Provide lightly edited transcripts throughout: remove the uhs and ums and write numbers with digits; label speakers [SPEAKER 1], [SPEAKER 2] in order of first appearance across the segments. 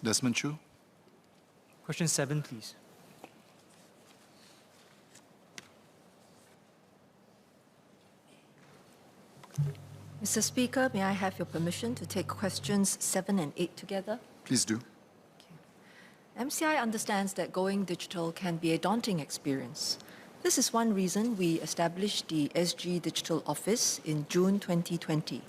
[SPEAKER 1] Mr. Desmond Chu.
[SPEAKER 2] Question 7, please.
[SPEAKER 3] Mr. Speaker, may I have your permission to take questions 7 and 8 together?
[SPEAKER 1] Please do.
[SPEAKER 3] MCI understands that going digital can be a daunting experience. This is one reason we established the SG Digital Office in June 2020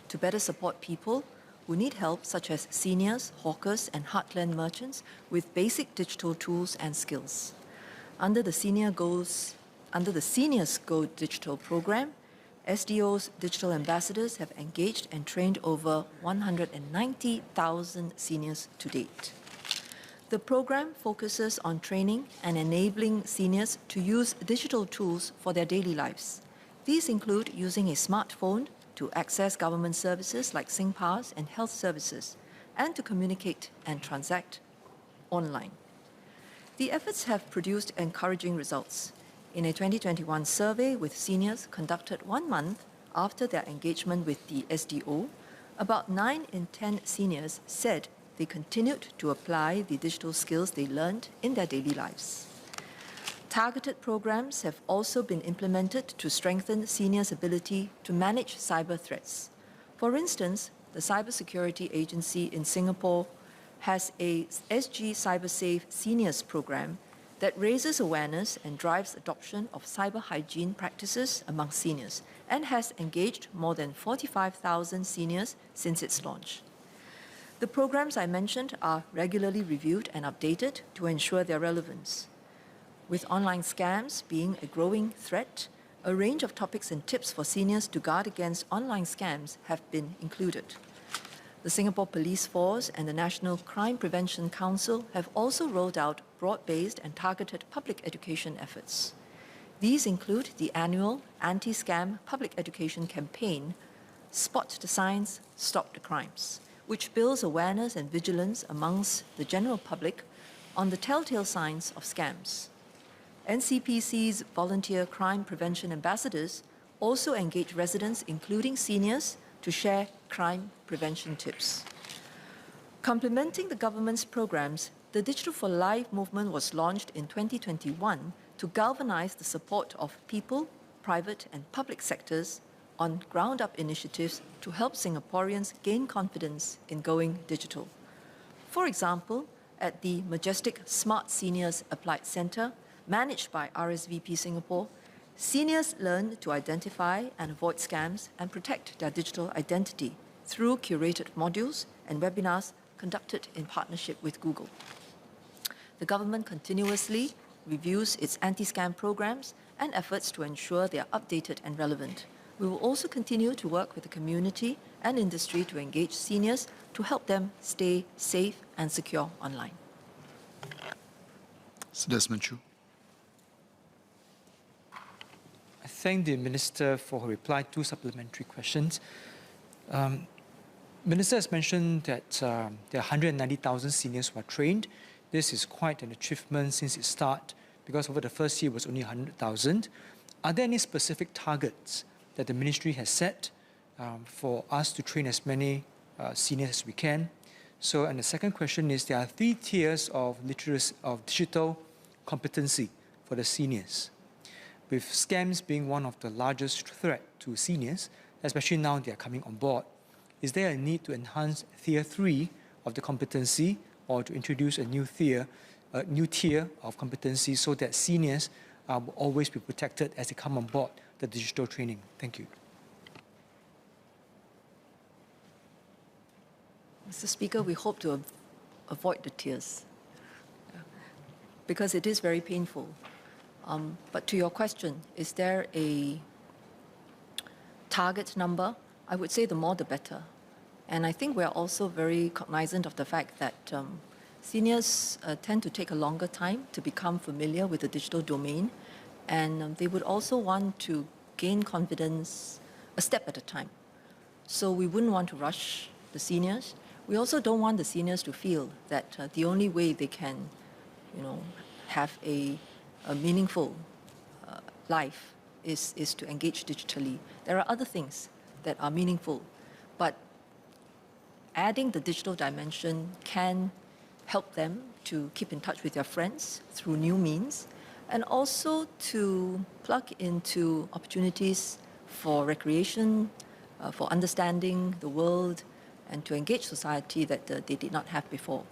[SPEAKER 3] to better support people who need help, such as seniors, hawkers, and heartland merchants, with basic digital tools and skills. Under the Seniors Go Digital program, SDO's digital ambassadors have engaged and trained over 190,000 seniors to date. The program focuses on training and enabling seniors to use digital tools for their daily lives. These include using a smartphone to access government services like SingPass and health services, and to communicate and transact online. The efforts have produced encouraging results. In a 2021 survey with seniors conducted 1 month after their engagement with the SDO, about 9 in 10 seniors said they continued to apply the digital skills they learned in their daily lives. Targeted programs have also been implemented to strengthen seniors' ability to manage cyber threats. For instance, the Cybersecurity Agency in Singapore has a SG CyberSafe Seniors program that raises awareness and drives adoption of cyber hygiene practices among seniors, and has engaged more than 45,000 seniors since its launch. The programs I mentioned are regularly reviewed and updated to ensure their relevance. With online scams being a growing threat, a range of topics and tips for seniors to guard against online scams have been included. The Singapore Police Force and the National Crime Prevention Council have also rolled out broad-based and targeted public education efforts. These include the annual anti-scam public education campaign, Spot the Signs, Stop the Crimes, which builds awareness and vigilance amongst the general public on the telltale signs of scams. NCPC's volunteer crime prevention ambassadors also engage residents, including seniors, to share crime prevention tips. Complementing the government's programs, the Digital for Life movement was launched in 2021 to galvanize the support of people, private and public sectors on ground-up initiatives to help Singaporeans gain confidence in going digital. For example, at the Majestic Smart Seniors Applied Centre, managed by RSVP Singapore, seniors learn to identify and avoid scams and protect their digital identity through curated modules and webinars conducted in partnership with Google. The government continuously reviews its anti-scam programs and efforts to ensure they are updated and relevant. We will also continue to work with the community and industry to engage seniors to help them stay safe and secure online.
[SPEAKER 1] Mr. Desmond Chu.
[SPEAKER 2] I thank the Minister for her reply to supplementary questions. Minister has mentioned that there are 190,000 seniors who are trained. This is quite an achievement since its start, because over the first year it was only 100,000. Are there any specific targets that the Ministry has set for us to train as many seniors as we can? So, and the second question is, there are 3 tiers of digital competency for the seniors, with scams being one of the largest threat to seniors, especially now they are coming on board. Is there a need to enhance tier 3 of the competency, or to introduce a new tier of competency, so that seniors will always be protected as they come on board the digital training? Thank you.
[SPEAKER 3] Mr. Speaker, we hope to avoid the tiers because it is very painful. But to your question, is there a target number? I would say the more the better. And I think we're also very cognizant of the fact that seniors tend to take a longer time to become familiar with the digital domain, and they would also want to gain confidence a step at a time. So we wouldn't want to rush the seniors. We also don't want the seniors to feel that the only way they can, have a meaningful life is to engage digitally. There are other things that are meaningful, but adding the digital dimension can help them to keep in touch with their friends through new means, and also to plug into opportunities for recreation, for understanding the world, and to engage society that they did not have before.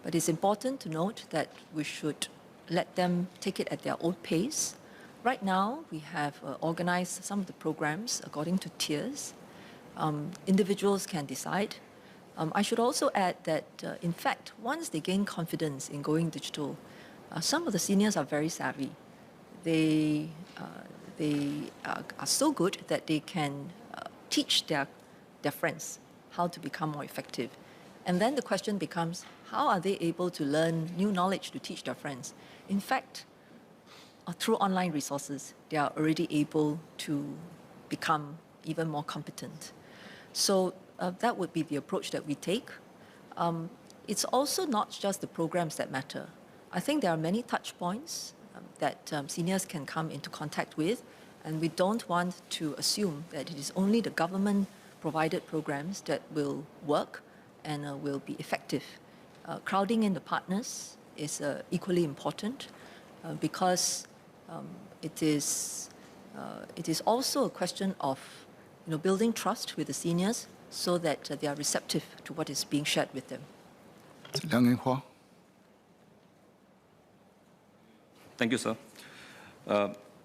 [SPEAKER 3] But it's important to note that we should let them take it at their own pace. Right now, we have organized some of the programs according to tiers. Individuals can decide. I should also add that, in fact, once they gain confidence in going digital, some of the seniors are very savvy. They are so good that they can teach their friends how to become more effective. And then the question becomes, how are they able to learn new knowledge to teach their friends? In fact, through online resources, they are already able to become even more competent. So that would be the approach that we take. It's also not just the programs that matter. I think there are many touch points that seniors can come into contact with, and we don't want to assume that it is only the government-provided programs that will work and will be effective. Crowding in the partners is equally important because it is also a question of building trust with the seniors so that they are receptive to what is being shared with them.
[SPEAKER 1] Liang Yinghua.
[SPEAKER 4] Thank you, sir.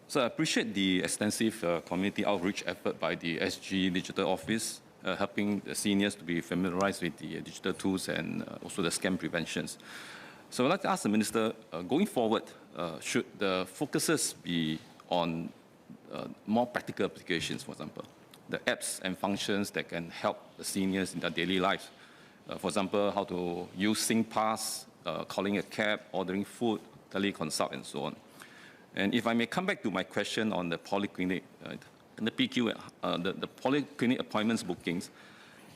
[SPEAKER 4] So I appreciate the extensive community outreach effort by the SG Digital Office, helping the seniors to be familiarized with the digital tools and also the scam preventions. So I'd like to ask the Minister, going forward, should the focuses be on more practical applications, for example, the apps and functions that can help the seniors in their daily lives? For example, how to use SingPass, calling a cab, ordering food, teleconsult, and so on. And if I may come back to my question on the polyclinic, and the PQ, the polyclinic appointments bookings,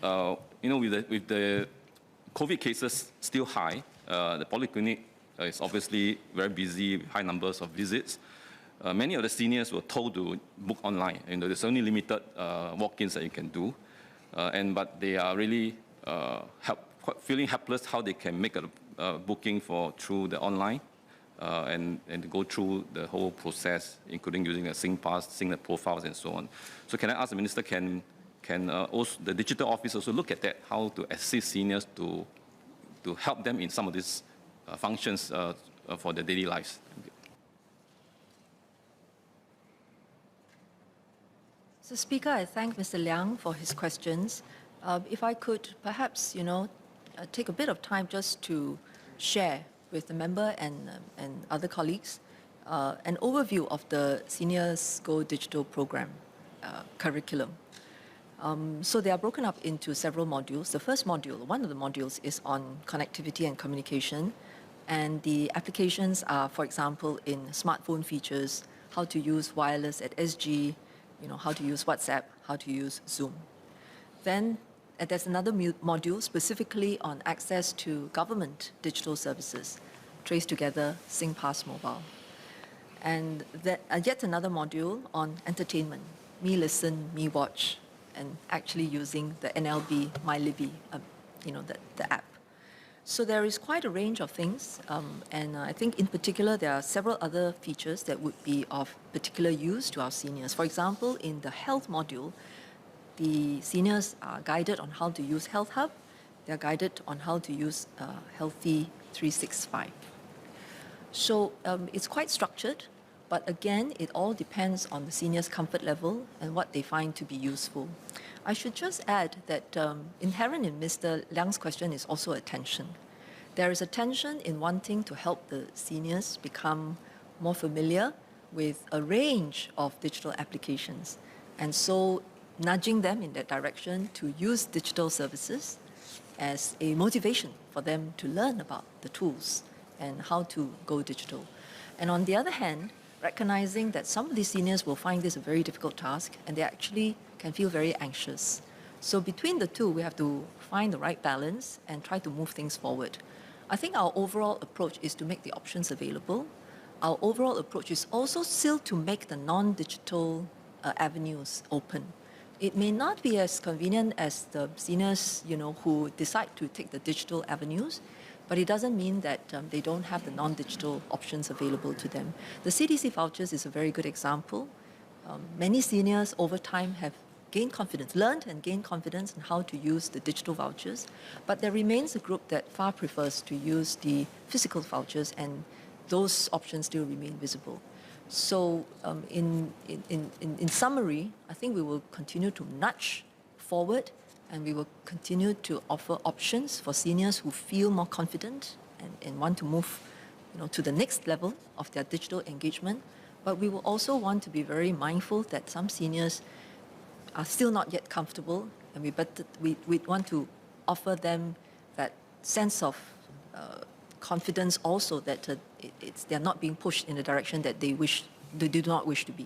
[SPEAKER 4] with the COVID cases still high, the polyclinic is obviously very busy, high numbers of visits. Many of the seniors were told to book online. There's only limited walk-ins that you can do, but they are really feeling helpless how they can make a booking through the online and go through the whole process, including using a SingPass, seeing the profiles, and so on. So can I ask the Minister, can also the digital office also look at that, how to assist seniors to help them in some of these functions for their daily lives?
[SPEAKER 3] So, Speaker, I thank Mr. Liang for his questions. If I could perhaps, take a bit of time just to share with the member and other colleagues an overview of the Seniors Go Digital program curriculum. So they are broken up into several modules. The first module, one of the modules, is on connectivity and communication, and the applications are, for example, in smartphone features, how to use wireless at SG, how to use WhatsApp, how to use Zoom. Then there's another module specifically on access to government digital services, Trace Together, SingPass Mobile. And yet another module on entertainment, Me Listen, Me Watch, and actually using the NLB MyLibby, the app. So there is quite a range of things, and I think in particular there are several other features that would be of particular use to our seniors. For example, in the health module, the seniors are guided on how to use Health Hub. They're guided on how to use Healthy 365. So it's quite structured, but again, it all depends on the seniors' comfort level and what they find to be useful. I should just add that inherent in Mr. Liang's question is also attention. There is attention in wanting to help the seniors become more familiar with a range of digital applications, and so nudging them in that direction to use digital services as a motivation for them to learn about the tools and how to go digital. And on the other hand, recognizing that some of these seniors will find this a very difficult task and they actually can feel very anxious. So between the two, we have to find the right balance and try to move things forward. I think our overall approach is to make the options available. Our overall approach is also still to make the non-digital avenues open. It may not be as convenient as the seniors, who decide to take the digital avenues, But it doesn't mean that they don't have the non-digital options available to them. The CDC vouchers is a very good example. Many seniors over time have gained confidence, learned and gained confidence in how to use the digital vouchers, but there remains a group that far prefers to use the physical vouchers, and those options still remain visible. So in summary, I think we will continue to nudge forward, and we will continue to offer options for seniors who feel more confident and want to move to the next level of their digital engagement. But we will also want to be very mindful that some seniors are still not yet comfortable, and we want to offer them that sense of confidence also that they're not being pushed in the direction that they do not wish to be.